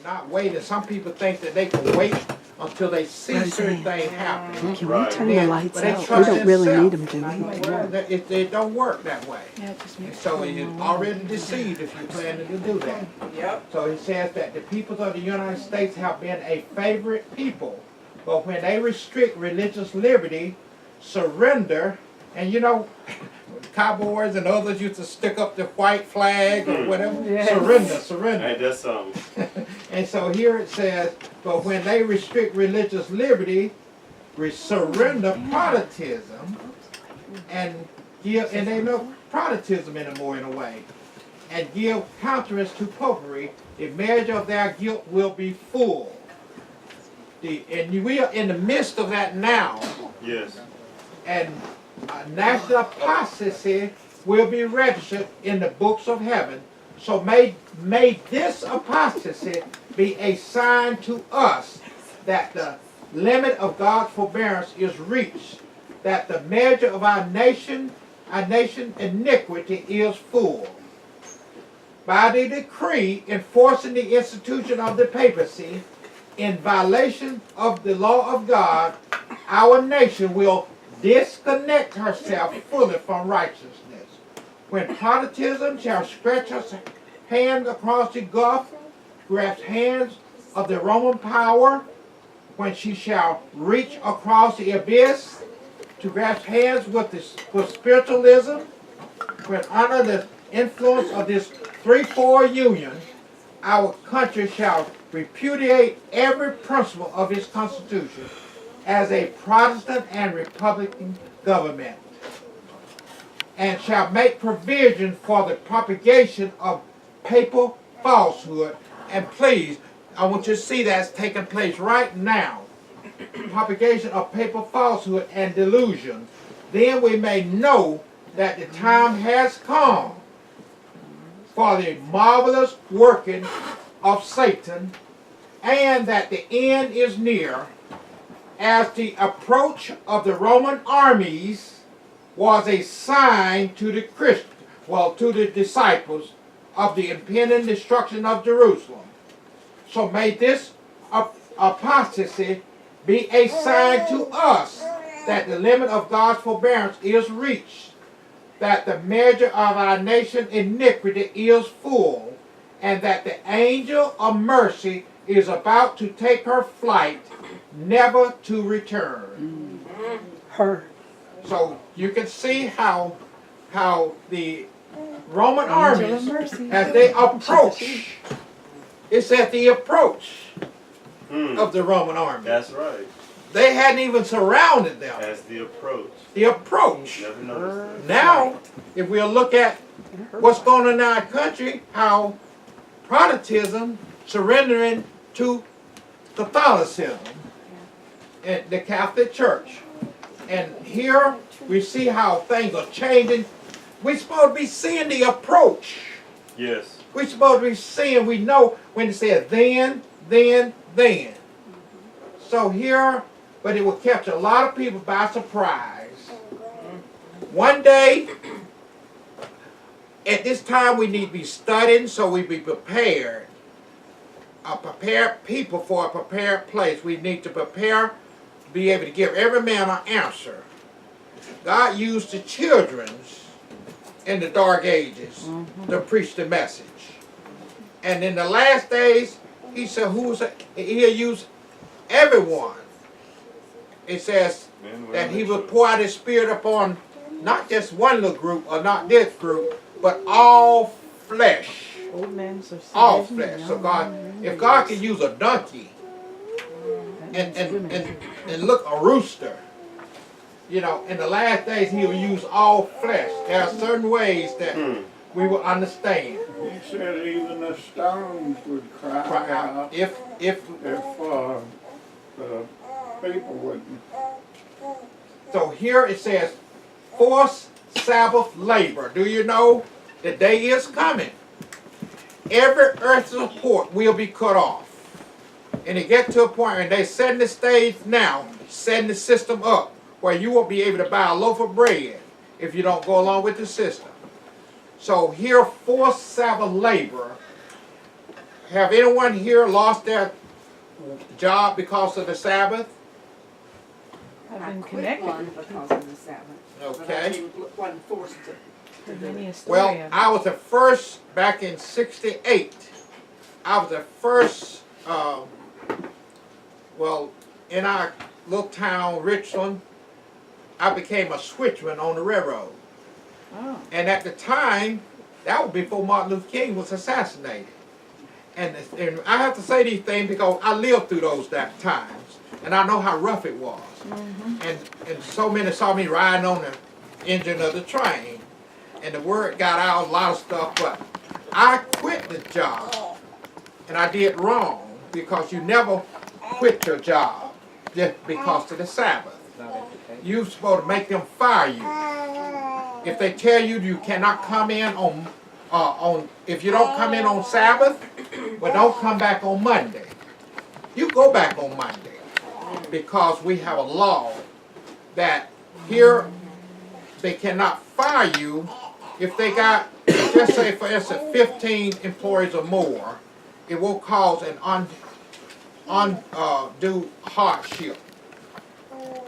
and not wait. And some people think that they can wait until they see certain things happen. Can we turn the lights But they out? We trust don't really need themselves. them, do we? It don't work that way. Yeah, just And make so you're already deceived if you plan to do that. Yep. So he says that the people of the United States have been a favorite people, but when they restrict religious liberty, surrender, and you know, cowboys and others used to stick up the white flag or whatever. Yes. Surrender. Ain't that something? And so here it says, but when they restrict religious liberty, surrender Protestantism, and give, and they know Protestantism anymore in a way, and give countenance to popery, the measure of their guilt will be full. And we are in the midst of that now. Yes. And national apostasy will be registered in the books of heaven. So may this apostasy be a sign to us that the limit of God's forbearance is reached, that the measure of our nation iniquity is full. By the decree enforcing the institution of the papacy, in violation of the law of God, our nation will disconnect herself fully from righteousness. When Protestantism shall stretch her hand across the gulf, grasp hands of the Roman power, when she shall reach across the abyss to grasp hands with spiritualism, when under the influence of this threefold union, our country shall repudiate every principle of its constitution as a Protestant and Republican government, and shall make provision for the propagation of papal falsehood. And please, I want you to see that's taking place right now. Propagation of papal falsehood and delusion. Then we may know that the time has come for the marvelous working of Satan, and that the end is near, as the approach of the Roman armies was a sign to the to the disciples of the impending destruction of Jerusalem. So may this apostasy be a sign to us that the limit of God's forbearance is reached, that the measure of our nation iniquity is full, and that the angel of mercy is about to take her flight, never to return. Her. So you can see how the Roman armies, as they approach, it's at the approach of the Roman army. That's right. They hadn't even surrounded them. That's the approach. The approach. Never noticed that. Now, if we'll look at what's going on in our country, how Protestantism surrendering to Catholicism and the Catholic Church. And here we see how things are changing. We're supposed to be seeing the approach. Yes. We're supposed to be seeing, we know when it says then. So here, but it will catch a lot of people by surprise. One day, at this time we need to be studying so we be prepared. A prepared people for a prepared place. We need to prepare to be able to give every man an answer. God used the children in the dark ages to preach the message. And in the last days, he said, he'll use everyone. It says that he will pour out his spirit upon not just one little group or not this group, but all flesh. All flesh. So God, if God can use a donkey and look a rooster, you know, in the last days he will use all flesh. There are certain ways that we will understand. He said even the stones would cry out if the people wouldn't. So here it says, forced Sabbath labor. Do you know the day is coming? Every earthly support will be cut off. And it gets to a point where they're setting the stage now, setting the system up, where you won't be able to buy a loaf of bread if you don't go along with the system. So here, forced Sabbath labor have anyone here lost their job because of the Sabbath? I've I been quit connected. one because of the Sabbath. But I Okay. wasn't forced to do Many it. a story Well, of it. I was the first back in '68. I was the first. Well, in our little town, Richland, I became a switchman on the railroad. Oh. And at the time, that was before Martin Luther King was assassinated. And I have to say these things because I lived through those times, and I know how rough it was. And so many saw me riding on the engine of the train, and the word got out, a lot of stuff, but I quit the job, and I did wrong, because you never quit your job just because of the Sabbath. You're supposed to make them fire you. If they tell you you cannot come in if you don't come in on Sabbath, but don't come back on Monday, you go back on Monday, because we have a law that here they cannot fire you if they got, just say for instance, 15 employees or more. It will cause an undue hardship.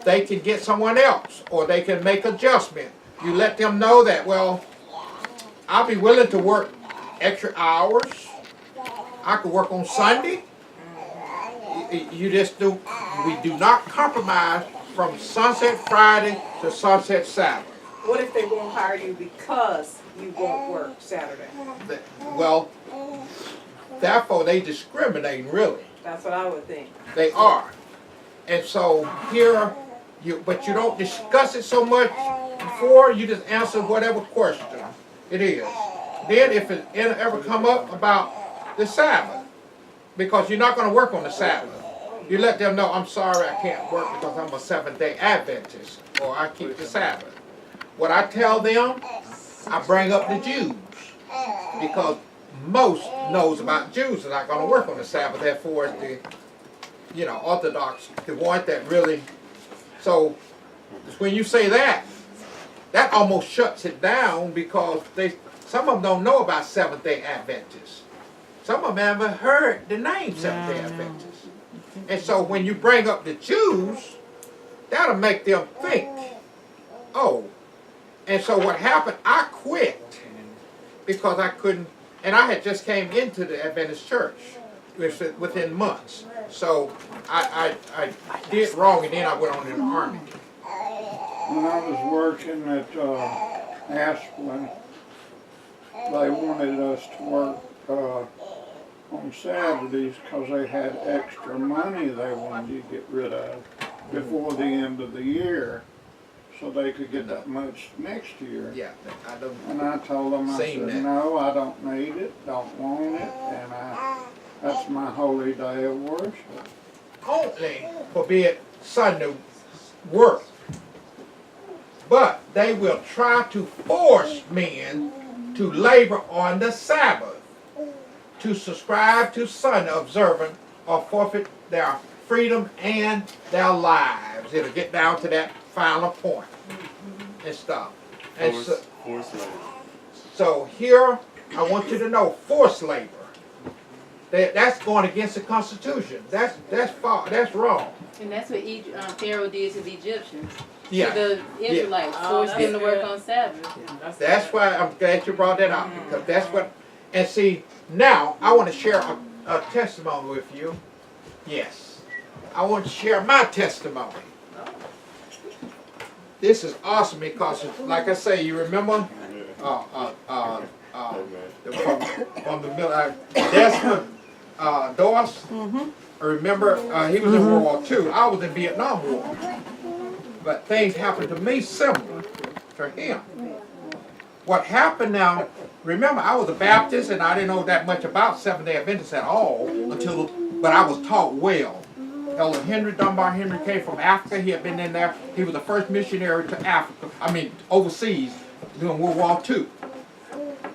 They can get someone else, or they can make adjustment. You let them know that, well, I'll be willing to work extra hours. I could work on Sunday. You just do. We do not compromise from sunset Friday to sunset Saturday. What if they won't hire you because you won't work Saturday? Well, therefore they discriminating, really. That's what I would think. They are. And so here, but you don't discuss it so much before, you just answer whatever question it is. Then if it ever come up about the Sabbath, because you're not going to work on the Sabbath, you let them know, I'm sorry, I can't work because I'm a Seventh-day Adventist, or I keep the Sabbath. What I tell them, I bring up the Jews, because most knows about Jews are not going to work on the Sabbath. Therefore, it's the Orthodox, the one that really. So when you say that, that almost shuts it down, because some of them don't know about Seventh-day Adventists. Some of them haven't heard the name Seventh-day Adventists. And so when you bring up the Jews, that'll make them think, oh. And so what happened, I quit because I couldn't, and I had just came into the Adventist church within months. So I did wrong, and then I went on in the army. When I was working at Asplin, they wanted us to work on Saturdays because they had extra money they wanted to get rid of before the end of the year, so they could get that much next year. Yeah, I don't. And I told them, I Seen said, that. no, I don't need it, don't want it, and that's my holy day of worship. Only forbid Sunday work. But they will try to force men to labor on the Sabbath, to subscribe to Sunday observance, or forfeit their freedom and their lives. It'll get down to that final point and stuff. And Forced labor. so here, I want you to know, forced labor. That's going against the Constitution. That's wrong. And that's what Pharaoh did to the Egyptians. Yeah. To the Israelites, forced them to work on Sabbath. That's why I'm glad you brought that up, because that's what. And see, now I want to share a testimony with you. Yes, I want to share my testimony. This is awesome because, like I say, you remember from the military, Desmond Doss. I remember he was in World War II. I was in Vietnam War, but things happened to me similar to him. What happened now? Remember, I was a Baptist and I didn't know that much about Seventh-day Adventists at all but I was taught well. Elder Henry Dunbar Henry came from Africa. He had been in there. He was the first missionary to Africa. Overseas during World War II.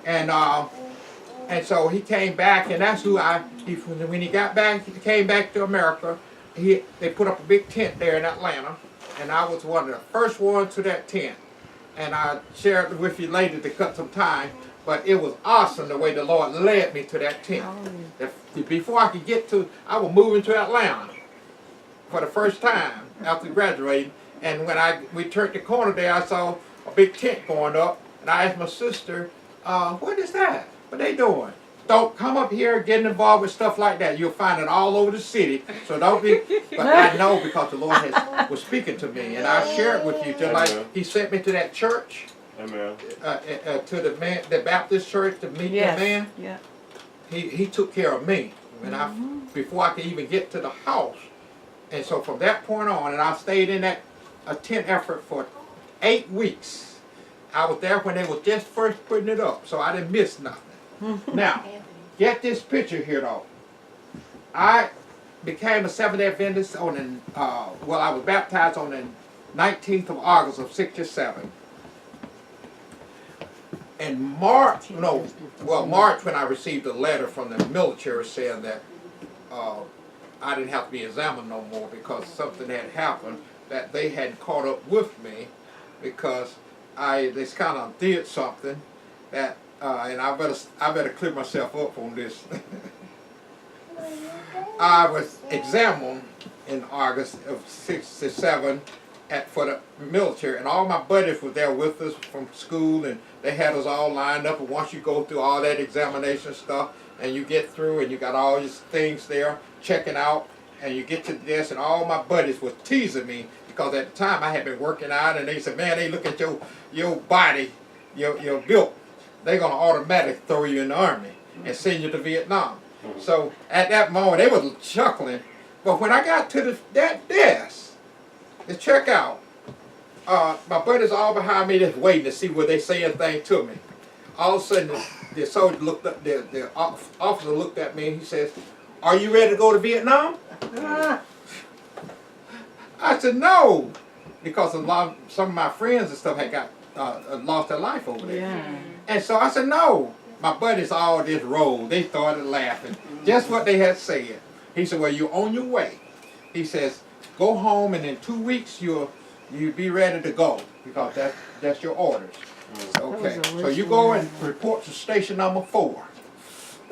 And so he came back, and that's who when he got back, he came back to America. They put up a big tent there in Atlanta, and I was one of the first ones to that tent. And I shared with you later to cut some time. But it was awesome the way the Lord led me to that tent. Before I could get to, I was moving to Atlanta for the first time after graduating. And when we turned the corner there, I saw a big tent going up. And I asked my sister, what is that? What they doing? Don't come up here getting involved with stuff like that. You'll find it all over the city. So don't be, but I know because the Lord was speaking to me. And I share it with you, just like he sent me to that church. Amen. To the man, the Baptist church, to meet the man. Yeah. He took care of me when before I could even get to the house. And so from that point on, and I stayed in that tent effort for 8 weeks. I was there when they were just first putting it up, so I didn't miss nothing. Now, get this picture here though. I became a Seventh-day Adventist on the, I was baptized on the 19th of August of '67. In March when I received a letter from the military saying that I didn't have to be examined no more because something had happened that they hadn't caught up with me because they kind of did something that and I better clear myself up on this. I was examined in August of '67 for the military, and all my buddies were there with us from school, and they had us all lined up. And once you go through all that examination stuff, and you get through, and you got all these things there checking out, and you get to the desk, and all my buddies was teasing me because at the time I had been working out, and they said, "Man, they look at your body, your built. They're gonna automatically throw you in the army and send you to Vietnam." So at that moment, they was chuckling. But when I got to that desk to check out, my buddies all behind me just waiting to see what they say anything to me. All of a sudden, the soldier looked up. The officer looked at me and he says, "Are you ready to go to Vietnam?" I said no, because some of my friends and stuff had got lost their life over there. Yeah. And so I said no. My buddies all just rolled. They started laughing. Just what they had said. He said, "Well, you're on your way." He says, "Go home, and in 2 weeks you'll be ready to go because that's your orders." Okay. So you go and report to station number 4.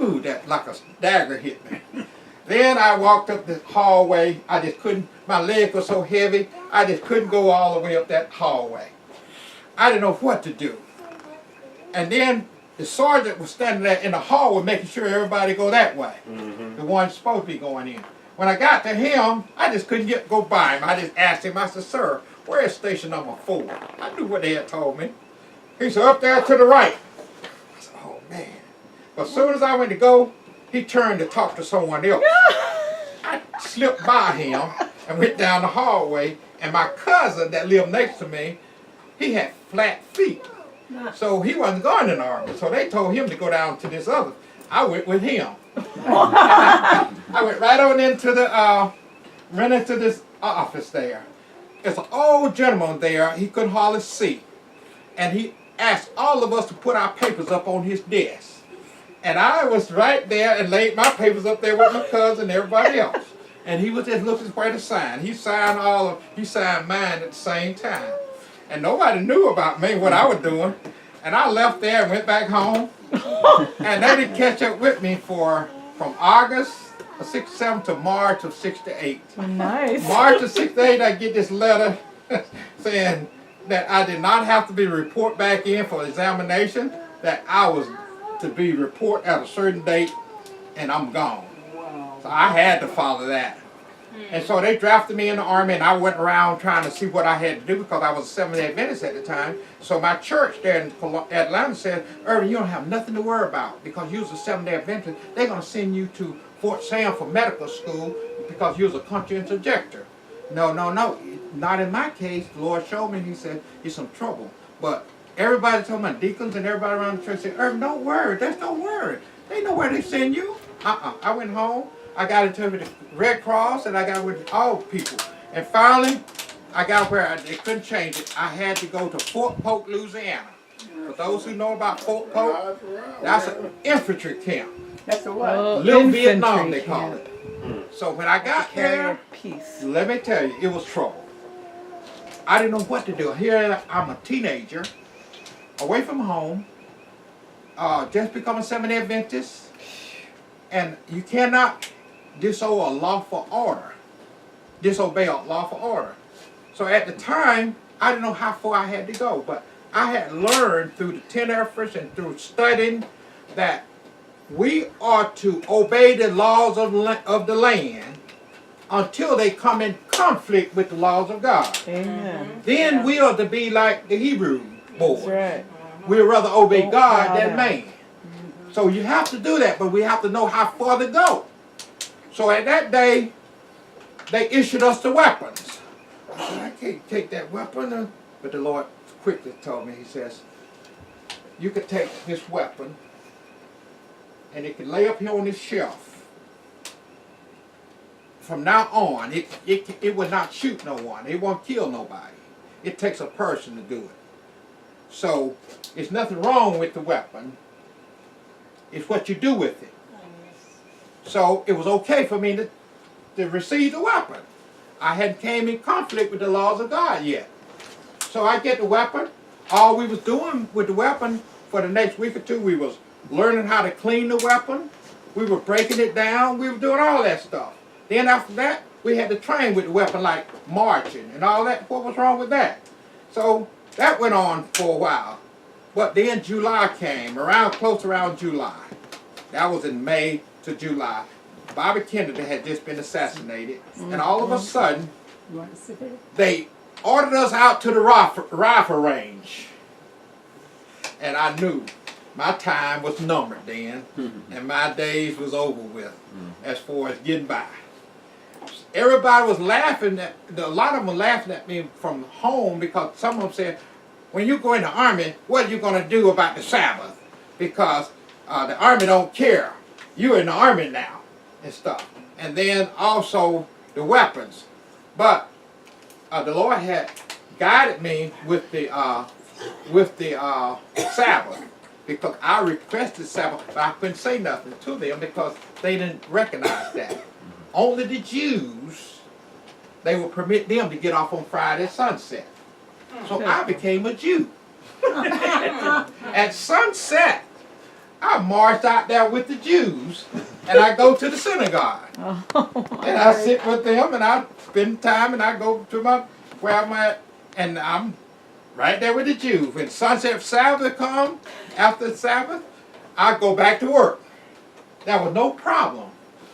Ooh, that like a dagger hit me. Then I walked up the hallway. I just couldn't. My legs were so heavy. I just couldn't go all the way up that hallway. I didn't know what to do. And then the sergeant was standing there in the hallway making sure everybody go that way. The one supposed to be going in. When I got to him, I just couldn't go by him. I just asked him, I said, "Sir, where is station number 4? I knew what they had told me. He said, "Up there to the right." I said, "Oh, man." But as soon as I went to go, he turned to talk to someone else. I slipped by him and went down the hallway, and my cousin that lived next to me, he had flat feet. So he wasn't going in the army. So they told him to go down to this other. I went with him. I went right on into ran into this office there. There's an old gentleman there. He couldn't hardly see. And he asked all of us to put our papers up on his desk. And I was right there and laid my papers up there with my cousin and everybody else. And he was just looking where to sign. He signed mine at the same time. And nobody knew about me, what I was doing. And I left there and went back home. And they didn't catch up with me from August of '67 to March of '68. Nice. March of '68, I get this letter saying that I did not have to be report back in for examination, that I was to be report at a certain date, and I'm gone. So I had to follow that. And so they drafted me in the Army, and I went around trying to see what I had to do because I was a Seventh-day Adventist at the time. So my church there in Atlanta said, "Irving, you don't have nothing to worry about because you was a Seventh-day Adventist. They're going to send you to Fort Sam for medical school because you was a conscientious objector." No, not in my case. The Lord showed me, and he said, "You're some trouble." But everybody told my deacons and everybody around the church said, "Irving, don't worry. Don't worry. They know where they send you." I went home. I got into the Red Cross, and I got with all people. And finally, I got where they couldn't change it. I had to go to Fort Polk, Louisiana. For those who know about Fort Polk, that's an infantry camp. That's a what? Little Vietnam, they call it. So when I got there, Peace. let me tell you, it was trouble. I didn't know what to do. Here I'm a teenager, away from home, just become a Seventh-day Adventist, and you cannot disobey a lawful order. So at the time, I didn't know how far I had to go, but I had learned through the 10 efforts and through studying that we are to obey the laws of the land until they come in conflict with the laws of God. Amen. Then we are to be like the Hebrew boys. That's right. We'd rather obey Oh, God God, than yeah. man. So you have to do that, but we have to know how far to go. So at that day, they issued us the weapons. I said, I can't take that weapon. But the Lord quickly told me, he says, you could take this weapon and it can lay up here on this shelf. From now on, it will not shoot no one. It won't kill nobody. It takes a person to do it. So, there's nothing wrong with the weapon. It's what you do with it. So, it was okay for me to receive the weapon. I hadn't came in conflict with the laws of God yet. So I get the weapon. All we was doing with the weapon for the next week or two, we was learning how to clean the weapon. We were breaking it down. We were doing all that stuff. Then after that, we had to train with the weapon, like marching and all that. What was wrong with that? So that went on for a while. But then July came, close around July. That was in May to July. Bobby Kennedy had just been assassinated. And all of a sudden, they ordered us out to the rifle range. And I knew my time was numbered then, and my days was over with as far as getting by. Everybody was laughing a lot of them were laughing at me from home, because some of them said, when you go in the army, what are you going to do about the Sabbath? Because the army don't care. You're in the army now and stuff. And then also the weapons. But the Lord had guided me with the Sabbath, because I requested Sabbath, but I couldn't say nothing to them because they didn't recognize that. Only the Jews, they would permit them to get off on Friday sunset. So I became a Jew. At sunset, I marched out there with the Jews, and I go to the synagogue. And I sit with them, and I spend time, and I go to where I'm at, and I'm right there with the Jews. When sunset Sabbath come, after Sabbath, I go back to work. That was no problem.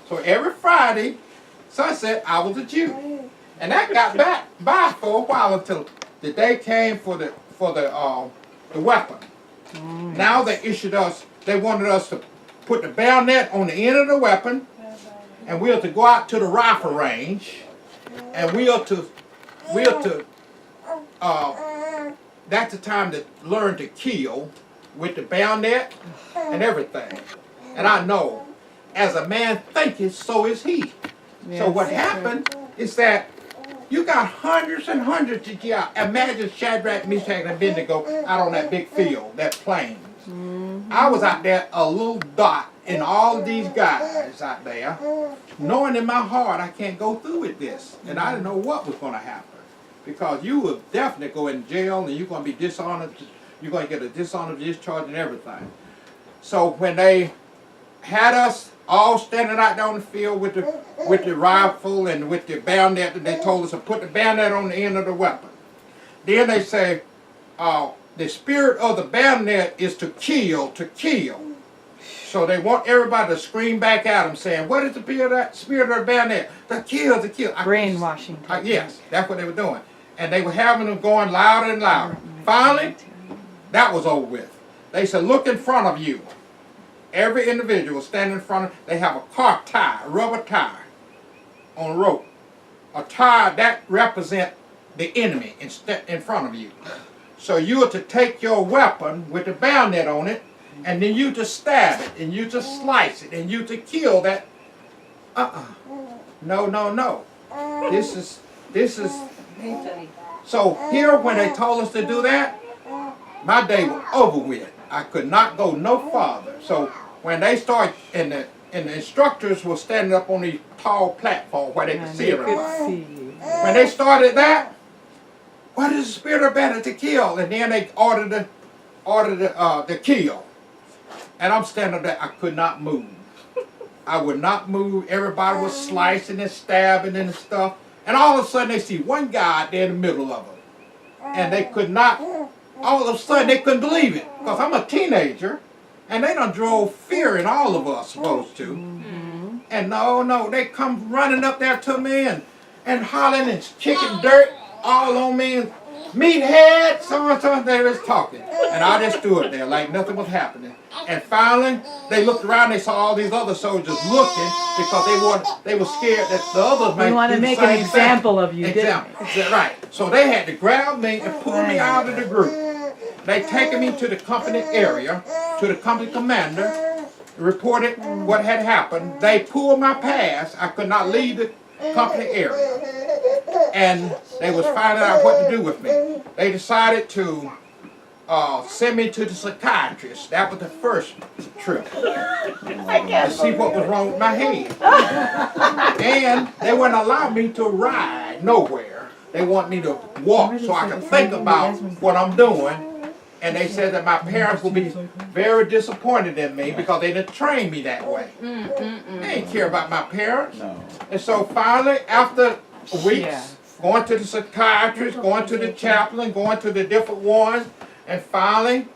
So every Friday, sunset, I was a Jew. And that got by for a while until the day came for the weapon. Now they issued us, they wanted us to put the bayonet on the end of the weapon, and we are to go out to the rifle range, and we are to that's the time to learn to kill with the bayonet and everything. And I know, as a man thinketh, so is he. So what happened is that you got hundreds and hundreds of you out. Imagine Shadrach, Meshach, and Abednego out on that big field, that plain. I was out there, a little dot in all of these guys out there, knowing in my heart I can't go through with this. And I didn't know what was going to happen. Because you will definitely go in jail, and you're going to be dishonored. You're going to get a dishonored discharge and everything. So when they had us all standing out there on the field with the rifle and with the bayonet, and they told us to put the bayonet on the end of the weapon. Then they say, the spirit of the bayonet is to kill, to kill. So they want everybody to scream back at them, saying, what is the spirit of the bayonet? To kill, to kill. Brainwashing. Yes, that's what they were doing. And they were having them going louder and louder. Finally, that was over with. They said, look in front of you. Every individual standing in front of, they have a car tire, a rubber tire on a rope. A tire that represents the enemy in front of you. So you are to take your weapon with the bayonet on it, and then you to stab it, and you to slice it, and you to kill that. No, no, no. This is. So here, when they told us to do that, my day was over with. I could not go no farther. So when they started, and the instructors were standing up on these tall platform where they could see everybody. When they started that, what is the spirit of better to kill? And then they ordered the kill. And I'm standing there, I could not move. I would not move. Everybody was slicing and stabbing and stuff. And all of a sudden they see one guy there in the middle of them. And they could not, all of a sudden they couldn't believe it. Because I'm a teenager. And they done drove fear in all of us, supposed to. And no, they come running up there to me and hollering and kicking dirt all on me. And meathead, so they was talking. And I just stood there like nothing was happening. And finally, they looked around, they saw all these other soldiers looking because they were scared that the others might We want do to the make an same example thing. of you, didn't we? Right. So they had to grab me and pull me out of the group. They taken me to the company area, to the company commander, reported what had happened. They pulled my pass. I could not leave the company area. And they was finding out what to do with me. They decided to send me to the psychiatrist. That was the first trip. To see what was wrong with my head. And they wouldn't allow me to ride nowhere. They want me to walk so I can think about what I'm doing. And they said that my parents would be very disappointed in me because they didn't train me that way. They didn't care about my parents. And so finally, after weeks, going to the psychiatrist, going to the chaplain, going to the different ones, and finally,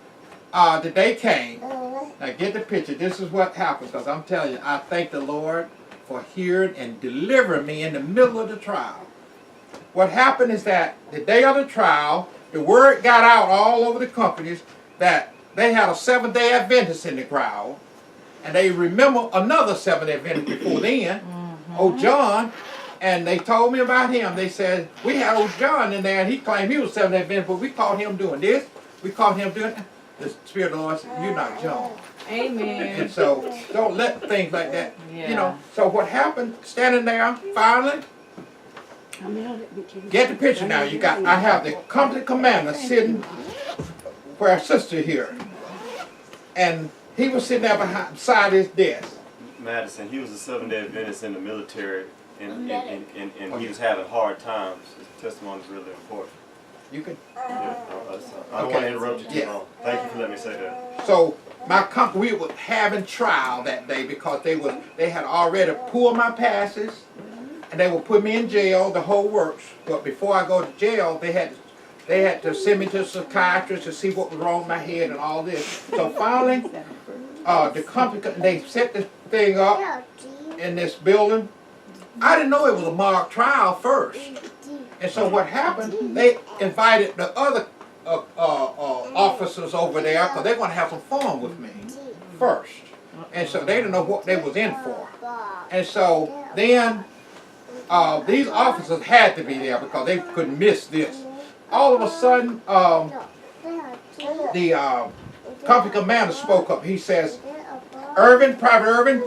the day came. Now get the picture. This is what happened, because I'm telling you, I thank the Lord for hearing and delivering me in the middle of the trial. What happened is that the day of the trial, the word got out all over the companies that they had a Seventh-day Adventist in the crowd, and they remember another Seventh-day Adventist before then, old John, and they told me about him. They said, we had old John in there, and he claimed he was Seventh-day Adventist, but we caught him doing this, we caught him doing that. The Spirit of the Lord said, you're not John. Amen. And so, don't let things like that, you know. So what happened, standing there, finally, get the picture now. I have the company commander sitting where our sister here. And he was sitting there beside his desk. Madison, he was a 7-day Adventist in the military, and he was having hard times. His testimony is really important. You can. Yeah, I don't want to interrupt you too long. Thank you for letting me say that. So my company, we were having trial that day because they had already pulled my passes. And they would put me in jail, the whole works. But before I go to jail, they had to send me to a psychiatrist to see what was wrong with my head and all this. So finally, the company, they set this thing up in this building. I didn't know it was a mock trial first. And so what happened, they invited the other officers over there because they're going to have some fun with me first. And so they didn't know what they was in for. And so then, these officers had to be there because they couldn't miss this. All of a sudden, the company commander spoke up. He says, Irving, Private Irving,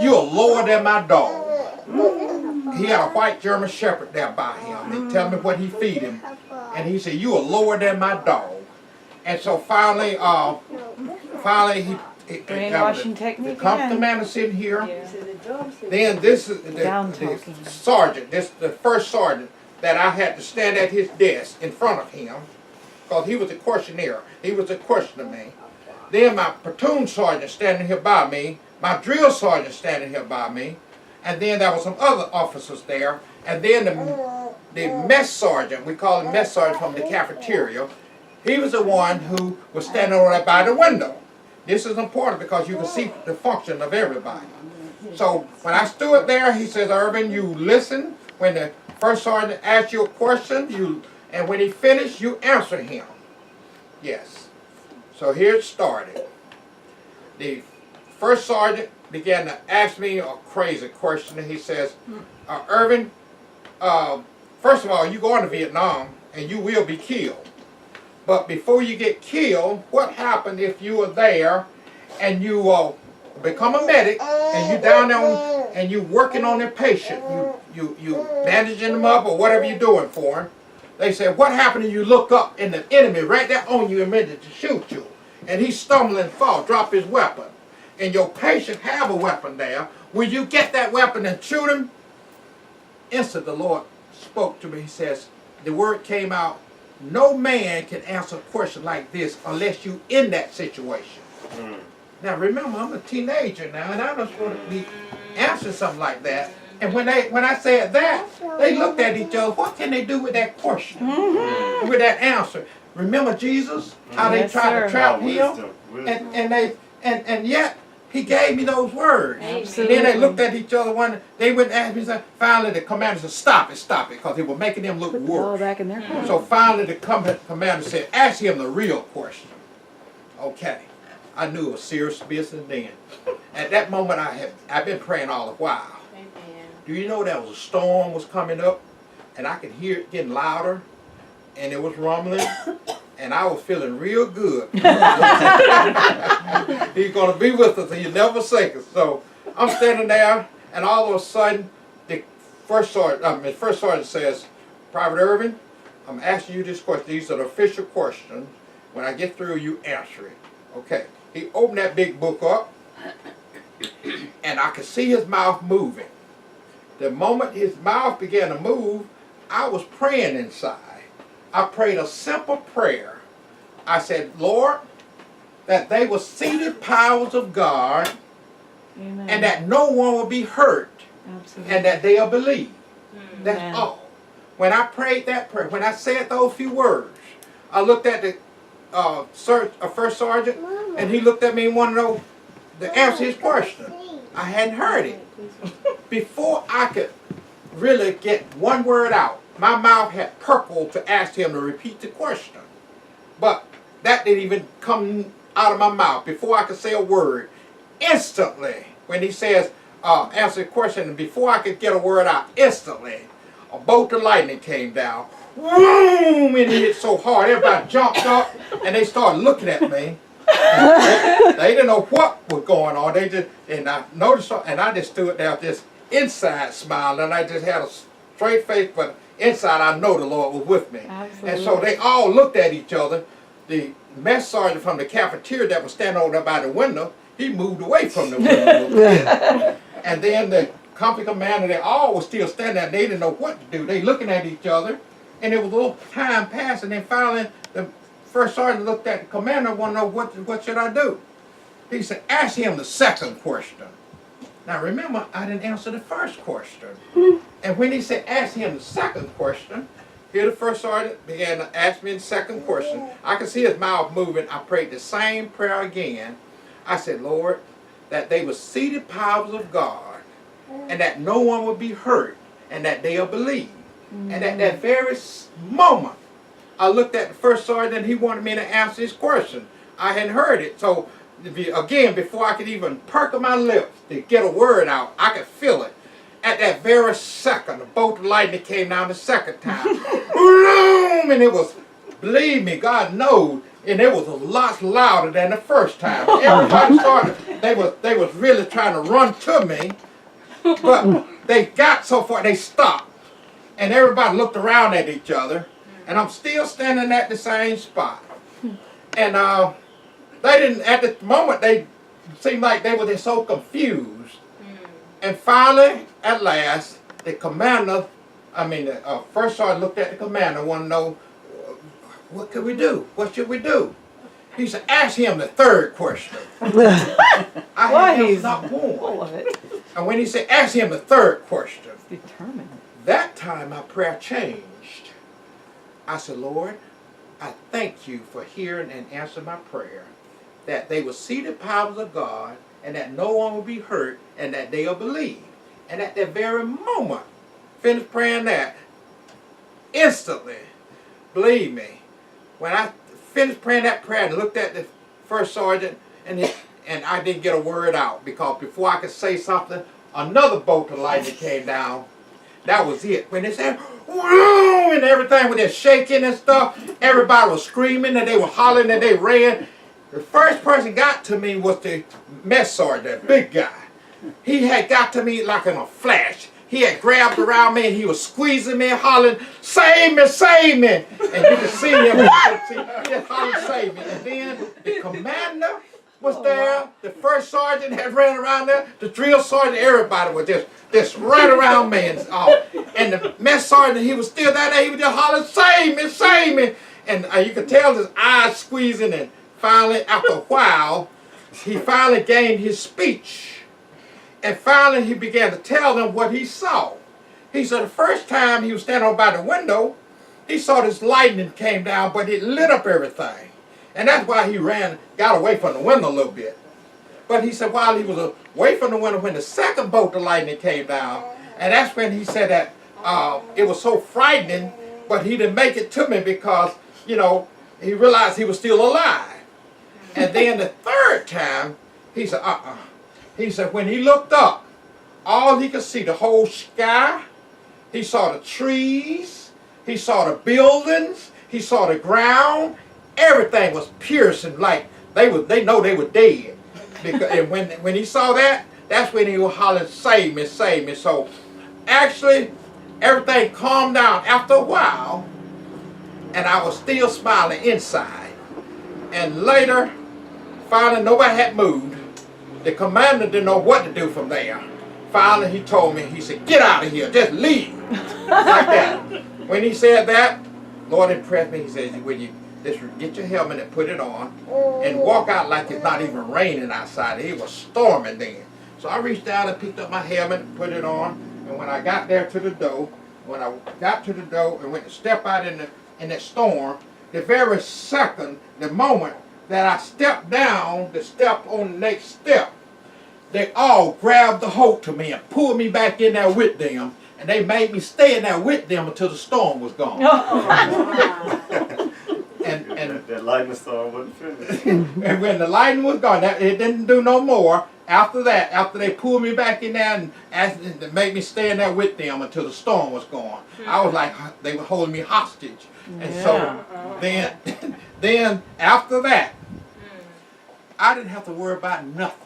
you are lower than my dog. He had a white German Shepherd there by him. They tell me what he feed him. And he said, you are lower than my dog. And so finally, Brainwashing technique the company again. commander sitting here. Then this is the sergeant, the first sergeant that I had to stand at his desk in front of him because he was a questionnaire. He was a questioner me. Then my platoon sergeant standing here by me, my drill sergeant standing here by me, and then there were some other officers there, and then the mess sergeant, we call him mess sergeant from the cafeteria, he was the one who was standing right by the window. This is important because you can see the function of everybody. So when I stood there, he says, Irving, you listen. When the first sergeant asks you a question, and when he finished, you answer him. Yes. So here it started. The first sergeant began to ask me a crazy question. He says, Irving, first of all, you going to Vietnam and you will be killed. But before you get killed, what happened if you were there and you become a medic and you down there and you working on a patient, you bandaging them up or whatever you're doing for him? They said, what happened if you look up and the enemy right there on you and ready to shoot you? And he stumble and fall, drop his weapon. And your patient have a weapon there. Will you get that weapon and shoot him? Instantly the Lord spoke to me. He says, the word came out, no man can answer a question like this unless you in that situation. Now remember, I'm a teenager now, and I just want to be answering something like that. And when I said that, they looked at each other. What can they do with that question? With that answer? Remember Jesus? How they Yes, tried sir. to trap him? Wisdom. And yet he gave me those words. Absolutely. And then they looked at each other. They went and asked me. Finally, the commander said, "Stop it," because they were making them look Put the ball worse. back in their court. So finally, the commander said, "Ask him the real question." Okay, I knew it was serious business then. At that moment, I've been praying all the while. Do you know there was a storm was coming up, and I could hear it getting louder, and it was rumbling, and I was feeling real good. He's gonna be with us, and he'll never forsake us. So I'm standing there, and all of a sudden, the first sergeant says, "Private Irving, I'm asking you this question. These are the official questions. When I get through, you answer it." Okay. He opened that big book up, and I could see his mouth moving. The moment his mouth began to move, I was praying inside. I prayed a simple prayer. I said, "Lord, that they were seated powers of God, Amen. and that no one will be hurt, Absolutely. and that they'll believe." That's Amen. all. When I prayed that prayer, when I said those few words, I looked at the first sergeant, and he looked at me and wanted to know the answer to his question. I hadn't heard it. Before I could really get one word out, my mouth had purpled to ask him to repeat the question. But that didn't even come out of my mouth. Before I could say a word, instantly, when he says, answer the question, and before I could get a word out, instantly, a bolt of lightning came down. Boom! And it hit so hard, everybody jumped up, and they started looking at me. They didn't know what was going on. And I noticed, and I just stood there, just inside smiling, and I just had a straight face, but inside I know the Lord was with me. Absolutely. And so they all looked at each other. The mess sergeant from the cafeteria that was standing over there by the window, he moved away from the window. And then the company commander, they all were still standing there. They didn't know what to do. They looking at each other, and it was a little time passing. And then finally, the first sergeant looked at the commander and wanted to know what should I do. He said, "Ask him the second question." Now remember, I didn't answer the first question. And when he said, "Ask him the second question," here the first sergeant began to ask me the second question. I could see his mouth moving. I prayed the same prayer again. I said, "Lord, that they were seated powers of God, and that no one would be hurt, and that they'll believe." And at that very moment, I looked at the first sergeant, and he wanted me to answer his question. I hadn't heard it. So, again, before I could even perk up my lips to get a word out, I could feel it. At that very second, the bolt of lightning came down the second time. Boom! And it was, believe me, God knows, and it was a lot louder than the first time. Everybody started, they was really trying to run to me, but they got so far, they stopped. And everybody looked around at each other, and I'm still standing at the same spot. And they didn't, at the moment, they seemed like they were just so confused. And finally, at last, the commander, the first sergeant looked at the commander, wanted to know, what could we do? What should we do? He said, "Ask him the third question." I had he's not full one. of it. And when he said, "Ask him the third question," Determined. that time my prayer changed. I said, "Lord, I thank you for hearing and answering my prayer, that they were seated powers of God, and that no one will be hurt, and that they'll believe." And at that very moment, finished praying that, instantly, believe me, when I finished praying that prayer and looked at the first sergeant, and I didn't get a word out, because before I could say something, another bolt of lightning came down. That was it. When they said, "Whoa!" and everything was just shaking and stuff, everybody was screaming and they were hollering and they ran. The first person got to me was the mess sergeant, that big guy. He had got to me like in a flash. He had grabbed around me and he was squeezing me and hollering, "Save me, save me!" And you could see him. He just hollered, "Save me!" And then the commander was there. The first sergeant had ran around there. The drill sergeant, everybody was just right around me. And the mess sergeant, he was still down there. He was just hollering, "Save me, save me!" And you could tell his eyes squeezing. And finally, after a while, he finally gained his speech. And finally he began to tell them what he saw. He said the first time he was standing over by the window, he saw this lightning came down, but it lit up everything. And that's why he got away from the window a little bit. But he said while he was away from the window, when the second bolt of lightning came down, and that's when he said that it was so frightening, but he didn't make it to me because, you know, he realized he was still alive. And then the third time, he said, He said when he looked up, all he could see, the whole sky, he saw the trees, he saw the buildings, he saw the ground, everything was piercing like they know they were dead. Because, and when he saw that, that's when he was hollering, save me, save me. So actually, everything calmed down after a while, and I was still smiling inside. And later, finally nobody had moved. The commander didn't know what to do from there. Finally he told me, he said, get out of here, just leave. Like that. When he said that, Lord impressed me. He said, when you just get your helmet and put it on and walk out like it's not even raining outside. It was storming then. So I reached down and picked up my helmet and put it on. And when I got there to the door, and went to step out in that storm, the very second, the moment that I stepped down the step on the next step, they all grabbed the hold to me and pulled me back in there with them. And they made me stay in there with them until the storm was gone. and that lightning storm wasn't finished. And when the lightning was gone, it didn't do no more. After that, after they pulled me back in there and asked to make me stay in there with them until the storm was gone, I was like, they were holding me hostage. And so then after that, I didn't have to worry about nothing.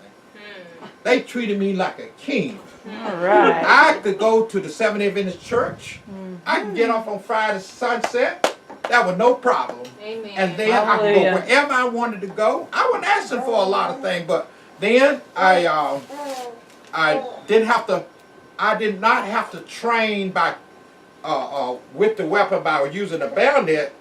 They treated me like a king. All right. I could go to the Seventh-day Adventist church. I could get off on Friday sunset. That was no problem. Amen. And then I could go wherever I wanted to go. I wasn't asking for a lot of things, but then I did not have to train by with the weapon by using a bayonet.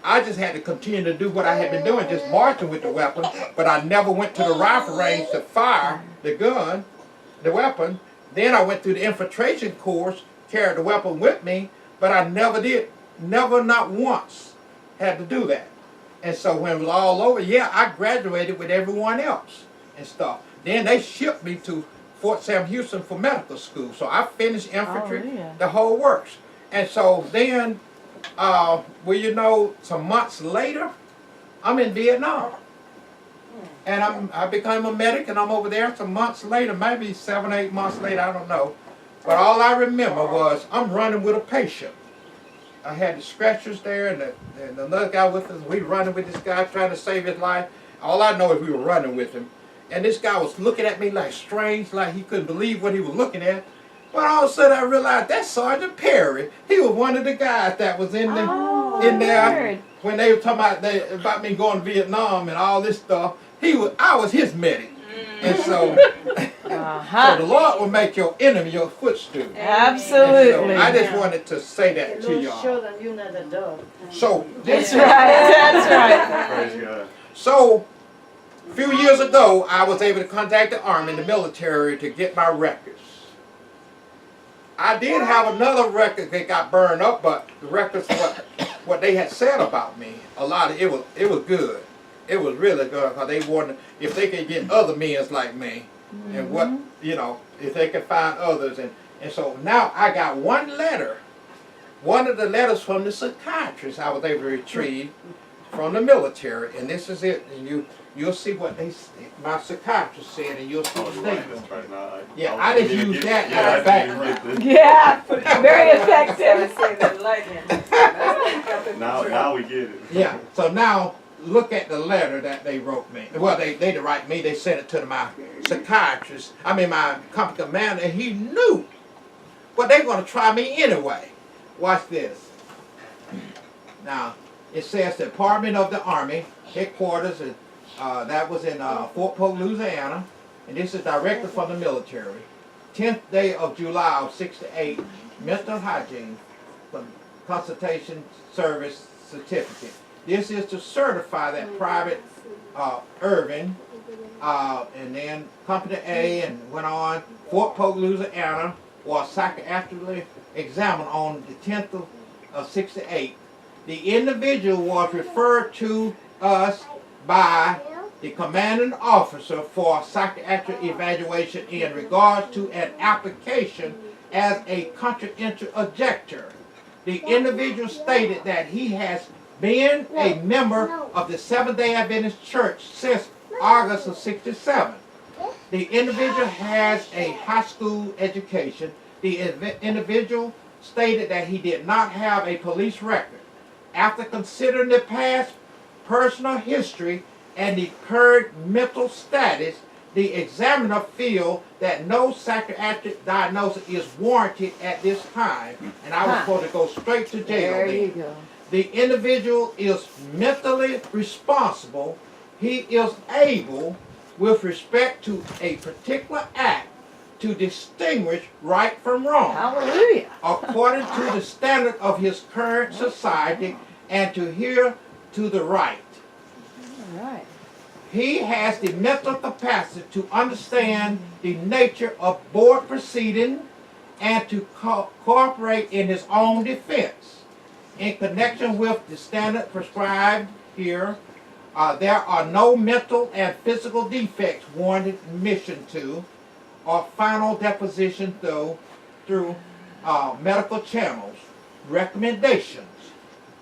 I just had to continue to do what I had been doing, just marching with the weapon. But I never went to the rifle range to fire the gun, the weapon. Then I went through the infiltration course, carried the weapon with me, but I never did, not once had to do that. And so when it was all over, yeah, I graduated with everyone else and stuff. Then they shipped me to Fort Sam Houston for medical school. So I finished infantry, the whole works. And so then, well, you know, some months later, I'm in Vietnam. And I became a medic, and I'm over there some months later, maybe 7 or 8 months later, I don't know. But all I remember was I'm running with a patient. I had the stretchers there, and another guy with us. We running with this guy trying to save his life. All I know is we were running with him. And this guy was looking at me like strange, like he couldn't believe what he was looking at. But all of a sudden I realized that's Sergeant Perry. He was one of the guys that was in there when they were talking about me going to Vietnam and all this stuff. I was his medic. And so, so the Lord will make your enemy your footstool. Absolutely. So I just wanted to say that to y'all. So That's right. That's right. Praise God. So a few years ago, I was able to contact the Army and the military to get my records. I did have another record that got burned up, but the records what they had said about me, a lot of it was good. It was really good because they wanted if they could get other men like me, and what if they could find others, and so now I got one letter, one of the letters from the psychiatrist I was able to retrieve from the military, and this is it, and you'll see what my psychiatrist said, and you'll see the statement. Yeah, I just used that as a background. Yeah, very effective. Now we get it. Yeah, so now look at the letter that they wrote me. Well, they didn't write me, they sent it to my psychiatrist, my company commander, and he knew. But they're going to try me anyway. Watch this. Now, it says the Department of the Army, headquarters, and that was in Fort Polk, Louisiana, and this is directed from the military. 10th day of July of 68, mental hygiene, consultation service certificate. This is to certify that Private Irving and then Company A, and went on. Fort Polk, Louisiana, was psychiatrically examined on the 10th of 68. The individual was referred to us by the commanding officer for psychiatric evaluation in regards to an application as a conscientious objector. The individual stated that he has been a member of the Seventh-day Adventist Church since August of 67. The individual has a high school education. The individual stated that he did not have a police record. After considering the past personal history and the current mental status, the examiner feels that no psychiatric diagnosis is warranted at this time, and I was supposed to go straight to jail. There you go. The individual is mentally responsible. He is able, with respect to a particular act, to distinguish right from wrong, Hallelujah. according to the standard of his current society, and to hear to the right. All right. He has the mental capacity to understand the nature of board proceeding and to cooperate in his own defense. In connection with the standard prescribed here, there are no mental and physical defects warranted admission to or final deposition through medical channels. Recommendations.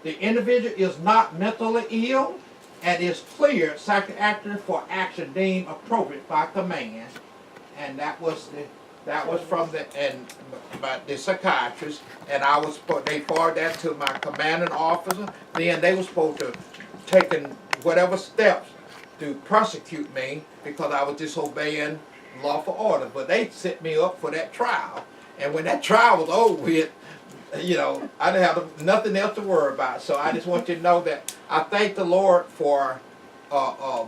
The individual is not mentally ill and is cleared psychiatrically for action deemed appropriate by command. And that was from the psychiatrist, and they forwarded that to my commanding officer. Then they were supposed to take whatever steps to prosecute me because I was disobeying lawful order. But they set me up for that trial, and when that trial was over with, you know, I didn't have nothing else to worry about. So I just want you to know that I thank the Lord for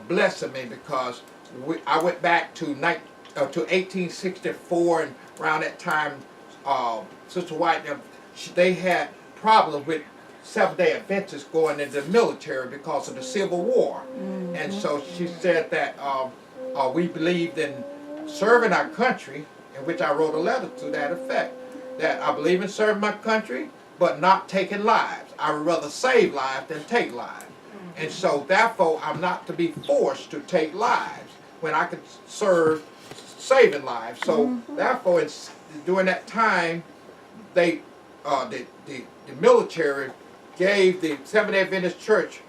blessing me, because I went back to 1864, and around that time, Sister White, they had problems with Seventh-day Adventists going into the military because of the Civil War. Mm-hmm. And so she said that we believed in serving our country, in which I wrote a letter to that effect, that I believe in serving my country, but not taking lives. I would rather save lives than take lives. And so therefore, I'm not to be forced to take lives when I could serve saving lives. So therefore, during that time, the military gave the Seventh-day Adventist Church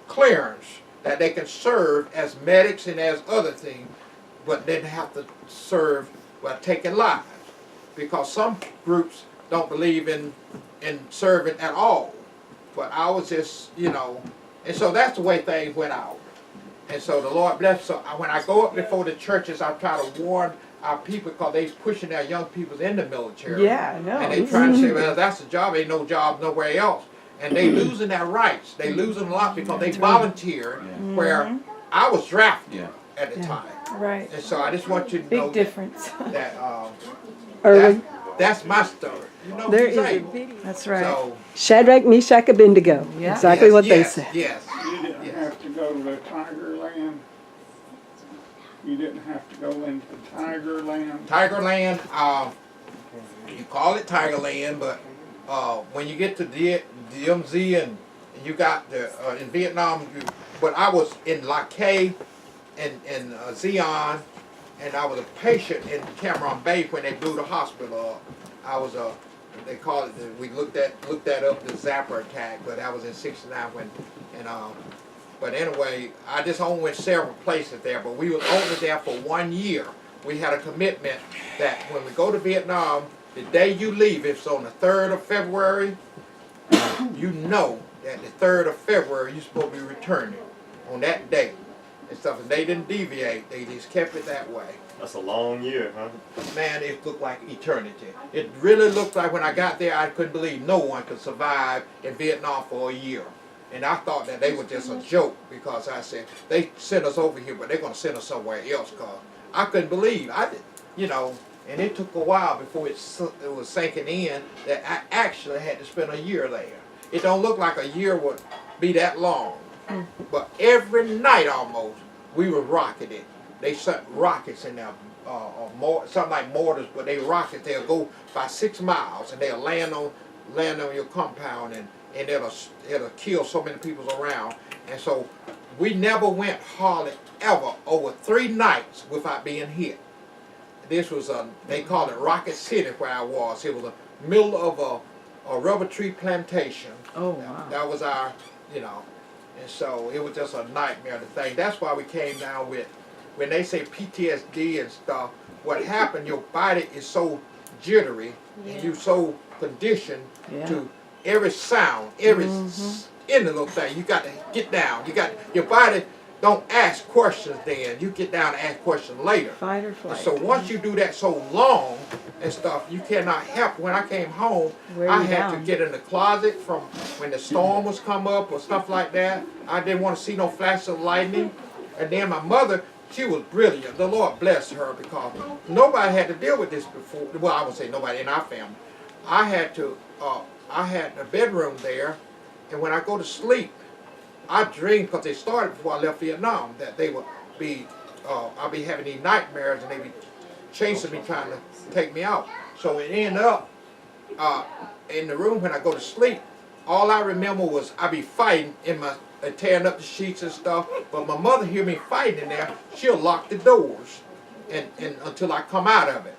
clearance that they can serve as medics and as other things, but didn't have to serve by taking lives, because some groups don't believe in serving at all. But I was just, you know, and so that's the way things went out. And so the Lord bless. So when I go up before the churches, I try to warn our people, because they're pushing their young people in the military. Yeah, I know. And they trying to say, well, that's a job. Ain't no job nowhere else. And they losing their rights. They losing a lot because they volunteered, where I was drafted at the time. Right. And so I just want you to know Big difference. that Irving, that's my story. You know, there he's is a able. video. That's right. So, Shadrach, Meshach, Abednego. Yeah. Exactly yes, what they yes, said. Yes. You didn't have to go to the Tiger Land. You didn't have to go into Tiger Land. Tigerland, you call it Tigerland, but when you get to DMZ and you got in Vietnam, but I was in Lac in Zion, and I was a patient in Cameron Bay when they blew the hospital up. I was they call it, we looked that up, the Zapper attack, but that was in '69 when, and but anyway, I just only went several places there, but we were only there for 1 year. We had a commitment that when we go to Vietnam, the day you leave, if it's on the 3rd of February, you know that the 3rd of February you're supposed to be returning on that day. And stuff, and they didn't deviate, they just kept it that way. That's a long year, huh? Man, it looked like eternity. It really looked like when I got there, I couldn't believe no one could survive in Vietnam for a year. And I thought that they were just a joke, because I said, they sent us over here, but they're going to send us somewhere else, because I couldn't believe. You know, and it took a while before it was sinking in that I actually had to spend a year there. It don't look like a year would be that long. But every night almost, we were rocketing it. They sent rockets in there, something like mortars, but they rockets. They'll go by 6 miles and they'll land on your compound, and it'll kill so many people around. And so we never went hardly ever over 3 nights without being hit. This was they call it Rocket City where I was. It was the middle of a rubber tree plantation. Oh, wow. That was our, and so it was just a nightmare to think. That's why we came down with, when they say PTSD and stuff, what happened, your body is so jittery, and you're so conditioned to every sound, every any little thing. You got to get down. Your body don't ask questions then. You get down and ask questions later. Fight or flight. And so once you do that so long and stuff, you cannot help. When I came home, I had to get in the closet from when the storm was come up or stuff like that. I didn't want to see no flash of lightning. And then my mother, she was brilliant. The Lord bless her, because nobody had to deal with this before. Well, I would say nobody in our family. I had a bedroom there, and when I go to sleep, I dreamed, because they started before I left Vietnam, that they would be, I'll be having these nightmares, and they be chasing me, trying to take me out. So it ended up in the room when I go to sleep. All I remember was I be fighting tearing up the sheets and stuff. But my mother hear me fighting in there. She'll lock the doors, and until I come out of it.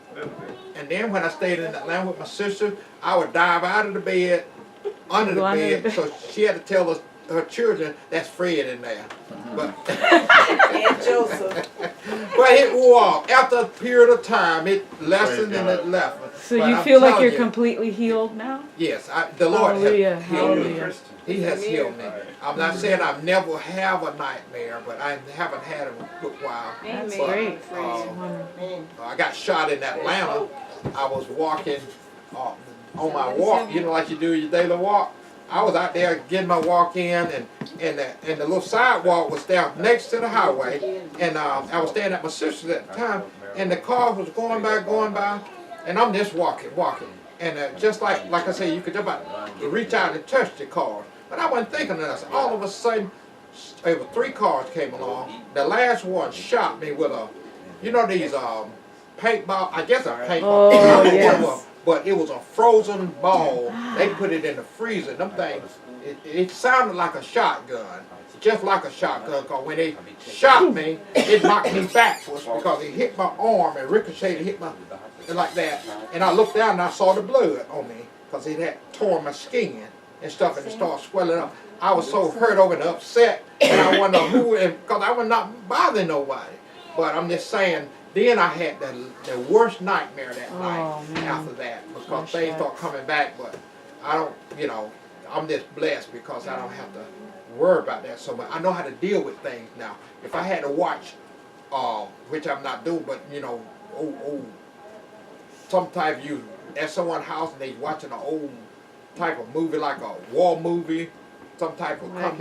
And then when I stayed in Atlanta with my sister, I would dive out of the bed, under the bed. So she had to tell us, her children, that's Fred in there. But And Joseph. but it wore off. After a period of time, it lessened and it left. So But you I'm feel like telling you're you, completely healed now? Yes, the Lord Hallelujah, has healed me. hallelujah. He has healed me. I'm not saying I've never have a nightmare, but I haven't had it in a good while. That's But, great. I got shot in Atlanta. I was walking on my walk, like you do your daily walk. I was out there getting my walk in, and the little sidewalk was down next to the highway, and I was staying at my sister's at the time, and the car was going by, and I'm just walking, and just like I say, you could just about reach out and touch the car, but I wasn't thinking of that. All of a sudden, there were 3 cars came along. The last one shot me with these paintball. I guess a paintball. Oh, yes. But it was a frozen ball. They put it in the freezer. Them things, it sounded like a shotgun, just like a shotgun. Cause when they shot me, it knocked me backwards because it hit my arm and ricocheted, hit my like that. And I looked down and I saw the blood on me because it had torn my skin and stuff, and it started swelling up. I was so hurt over and upset, and I wonder who, because I was not bothering nobody. But I'm just saying. Then I had the worst nightmare that night after that, because things start coming back. But I don't, I'm just blessed because I don't have to worry about that so much. I know how to deal with things now. If I had to watch, which I'm not doing, but some type you at someone's house and they watching an old type of movie, like a war movie, some type of comeback,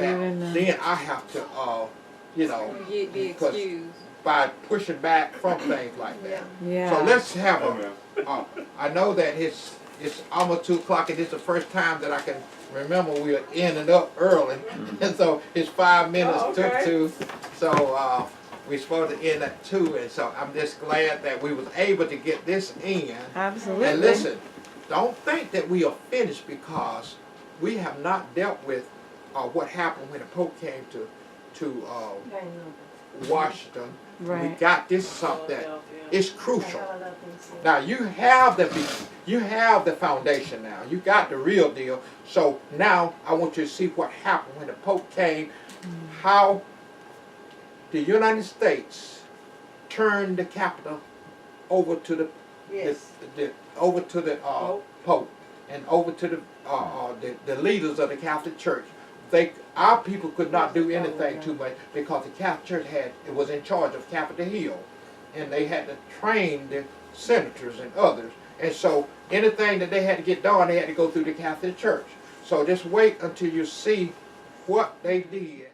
then I have to, Get the excuse. by pushing back from things like that. Yeah. So let's have I know that it's almost 2 o'clock, and it's the first time that I can remember we are ending up early. And so it's 5 minutes to 2. So we're supposed to end at 2, and so I'm just glad that we was able to get this in. Absolutely. And listen, don't think that we are finished, because we have not dealt with what happened when the Pope came to Washington. Right. We got this something that is crucial. Now you have the foundation now. You got the real deal. So now I want you to see what happened when the Pope came, how the United States turned the capital over to the Pope, and over to the leaders of the Catholic Church. Our people could not do anything too much, because the Catholic Church was in charge of Capitol Hill, and they had to train the senators and others. And so anything that they had to get done, they had to go through the Catholic Church. So just wait until you see what they did.